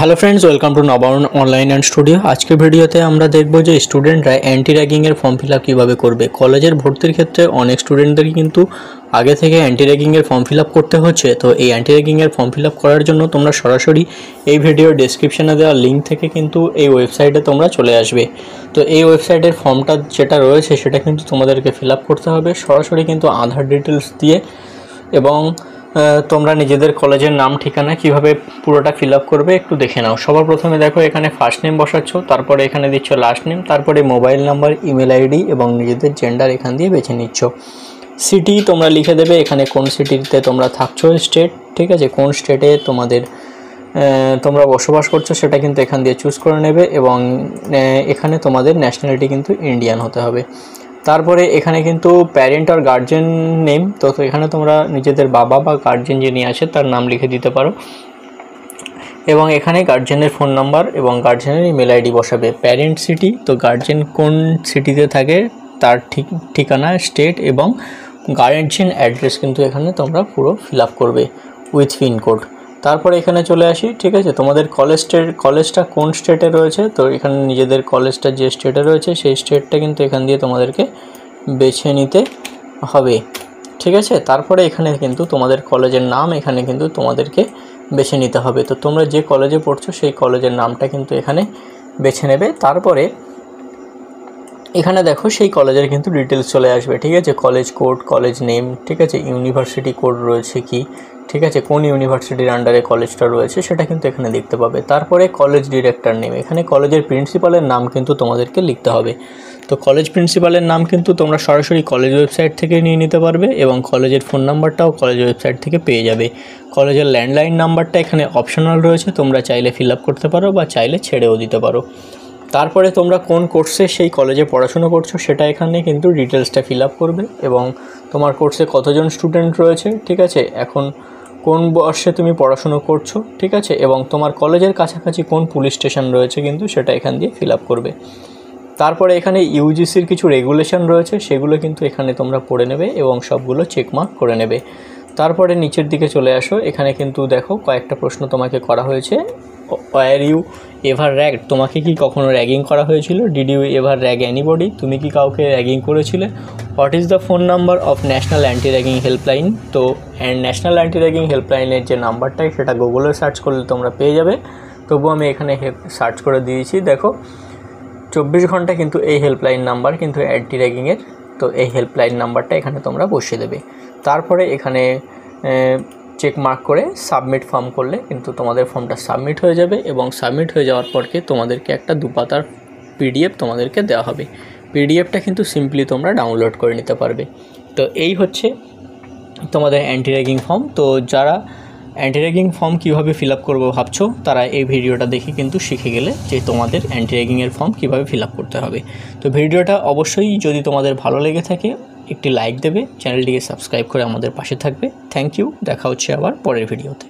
Hello friends, welcome to নবায়ন online and studio. আজকের ভিডিওতে আমরা দেখব যে স্টুডেন্টরা অ্যান্টি র্যাগিংয়ের ফর্ম ফিল আপ কীভাবে করবে। কলেজের ভর্তির ক্ষেত্রে অনেক স্টুডেন্টদেরই কিন্তু আগে থেকে অ্যান্টি র্যাগিংয়ের ফর্ম ফিল আপ করতে হচ্ছে। তো এই অ্যান্টি র্যাগিংয়ের ফর্ম ফিল আপ করার জন্য তোমরা সরাসরি এই ভিডিওর ডেসক্রিপশনে দেওয়া লিঙ্ক থেকে কিন্তু এই ওয়েবসাইটে তোমরা চলে আসবে। তো এই ওয়েবসাইটের ফর্মটা যেটা রয়েছে সেটা কিন্তু তোমাদেরকে ফিল আপ করতে হবে সরাসরি কিন্তু আধার ডিটেলস দিয়ে, এবং তোমরা নিজেদের কলেজের নাম ঠিকানা কিভাবে পুরোটা ফিল আপ করবে একটু দেখে নাও। সবার প্রথমে দেখো এখানে ফার্স্ট নেম বসাচ্ছ, তারপরে এখানে দিচ্ছ লাস্ট নেম, তারপরে মোবাইল নাম্বার, ইমেল আইডি এবং নিজেদের জেন্ডার এখান দিয়ে বেছে নিচ্ছ। সিটি তোমরা লিখে দেবে, এখানে কোন সিটিতে তোমরা থাকছো, স্টেট, ঠিক আছে, কোন স্টেটে তোমরা বসবাস করছো সেটা কিন্তু এখান দিয়ে চুজ করে নেবে, এবং এখানে তোমাদের ন্যাশনালিটি কিন্তু ইন্ডিয়ান হতে হবে। তারপরে এখানে কিন্তু প্যারেন্ট আর গার্জেন নেম, তো এখানে তোমরা নিজেদের বাবা বা গার্জেন যিনি আছে তার নাম লিখে দিতে পারো, এবং এখানে গার্জেনের ফোন নাম্বার এবং গার্জেনের ইমেল আইডি বসাবে। প্যারেন্ট সিটি, তো গার্জেন কোন সিটিতে থাকে তার ঠিকানা, স্টেট এবং গার্জেন অ্যাড্রেস কিন্তু এখানে তোমরা পুরো ফিল আপ করবে উইথ পিনকোড। তারপরে এখানে চলে আসি, ঠিক আছে, তোমাদের কলেজটা কোন স্টেটে রয়েছে, তো এখানে নিজেদের কলেজটা যে স্টেটে রয়েছে সেই স্টেটটা কিন্তু এখান দিয়ে তোমাদেরকে বেছে নিতে হবে, ঠিক আছে। তারপরে এখানে কিন্তু তোমাদের কলেজের নাম এখানে কিন্তু তোমাদেরকে বেছে নিতে হবে। তো তোমরা যে কলেজে পড়ছো সেই কলেজের নামটা কিন্তু এখানে বেছে নেবে। তারপরে এখানে দেখো সেই কলেজের কিন্তু ডিটেলস চলে আসবে, ঠিক আছে, কলেজ কোড, কলেজ নেম, ঠিক আছে, ইউনিভার্সিটি কোড রয়েছে কি, ঠিক আছে, কোন ইউনিভার্সিটির আন্ডারে কলেজটা রয়েছে সেটা কিন্তু এখানে দেখতে পাবে। তারপরে কলেজ ডিরেক্টর নেম, এখানে কলেজের প্রিন্সিপালের নাম কিন্তু তোমাদেরকে লিখতে হবে। তো কলেজ প্রিন্সিপালের নাম কিন্তু তোমরা সরাসরি কলেজ ওয়েবসাইট থেকে নিয়ে নিতে পারবে, এবং কলেজের ফোন নাম্বারটাও কলেজ ওয়েবসাইট থেকে পেয়ে যাবে। কলেজের ল্যান্ডলাইন নাম্বারটা এখানে অপশনাল রয়েছে, তোমরা চাইলে ফিল আপ করতে পারো বা চাইলে ছেড়েও দিতে পারো। তারপরে তোমরা কোন কোর্সে সেই কলেজে পড়াশুনো করছো সেটা এখানে কিন্তু ডিটেলসটা ফিল আপ করবে, এবং তোমার কোর্সে কতজন স্টুডেন্ট রয়েছে, ঠিক আছে, এখন কোন বর্ষে তুমি পড়াশুনো করছো, ঠিক আছে, এবং তোমার কলেজের কাছাকাছি কোন পুলিশ স্টেশন রয়েছে কিন্তু সেটা এখান দিয়ে ফিল আপ করবে। তারপরে এখানে ইউজিসির কিছু রেগুলেশন রয়েছে সেগুলো কিন্তু এখানে তোমরা পড়ে নেবে এবং সবগুলো চেকমার্ক করে নেবে। তারপরে নিচের দিকে চলে আসো, এখানে কিন্তু দেখো কয়েকটা প্রশ্ন তোমাকে করা হয়েছে। ওয়্যার ইউ এভার র্যাগড, তোমাকে কি কখনো র্যাগিং করা হয়েছিল? Did you ever rag anybody, তুমি কি কাউকে র্যাগিং করেছিলে? What is the phone number of national anti ragging helpline, তো ন্যাশনাল অ্যান্টি র্যাগিং হেল্পলাইনের যে নাম্বারটাই সেটা গুগলে সার্চ করলে তোমরা পেয়ে যাবে। তবু আমি এখানে সার্চ করে দিয়েছি, দেখো 24 ঘন্টা কিন্তু এই হেল্পলাইন নাম্বার কিন্তু অ্যান্টি র্যাগিংয়ের, তো এই হেল্পলাইন নাম্বারটা এখানে তোমরা বসিয়ে দেবে। তারপরে এখানে চেক মার্ক করে সাবমিট ফর্ম করলে কিন্তু তোমাদের ফর্মটা সাবমিট হয়ে যাবে, এবং সাবমিট হয়ে যাওয়ার পরকে তোমাদেরকে একটা 2 পাতার পিডিএফ তোমাদেরকে দেওয়া হবে। পিডিএফটা কিন্তু সিম্পলি তোমরা ডাউনলোড করে নিতে পারবে। তো এই হচ্ছে তোমাদের অ্যান্টি র্যাগিং ফর্ম। তো যারা অ্যান্টি র্যাগিং ফর্ম কীভাবে ফিল আপ করবো ভাবছো তারা এই ভিডিওটা দেখে কিন্তু শিখে গেলে যে তোমাদের অ্যান্টি র্যাগিংয়ের ফর্ম কীভাবে ফিল আপ করতে হবে। তো ভিডিওটা অবশ্যই যদি তোমাদের ভালো লেগে থাকে একটি লাইক দেবে, চ্যানেলটিকে সাবস্ক্রাইব করে আমাদের পাশে থাকবে। থ্যাংক ইউ, দেখা হচ্ছে আবার পরের ভিডিওতে।